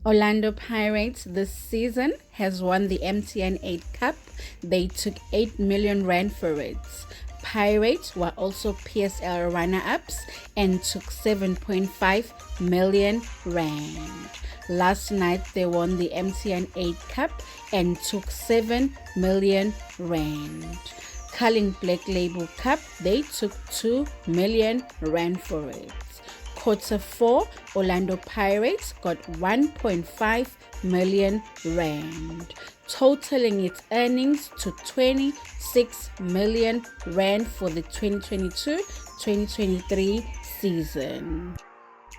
Orlando Pirates this season has won the MTN 8 Cup. They took 8 million rand for it. Pirates were also PSL runner-ups and took 7.5 million rand. Last night they won the MTN 8 Cup and took 7 million rand. Culling Black Label Cup, they took 2 million rand for it. Quarter 4, Orlando Pirates got 1.5 million rand, totaling its earnings to 26 million rand for the 2022-2023 season.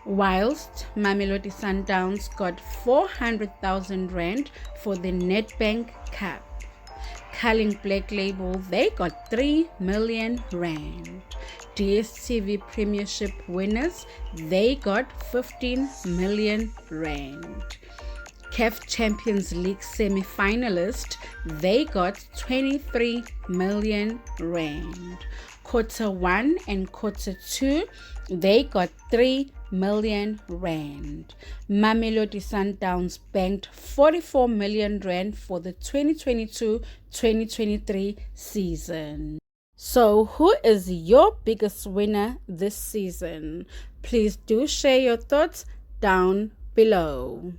Whilst Mamelodi Sundowns got 400,000 rand for the NEDBANK CUP. Culling Black Label, they got 3 million rand. DStv Premiership winners, they got 15 million rand. CAF Champions League semi-finalist, they got 23 million rand. Quarter 1 and Quarter 2, they got 3 million rand. Mamelodi Sundowns banked 44 million rand for the 2022-2023 season. So, who is your biggest winner this season? Please do share your thoughts down below.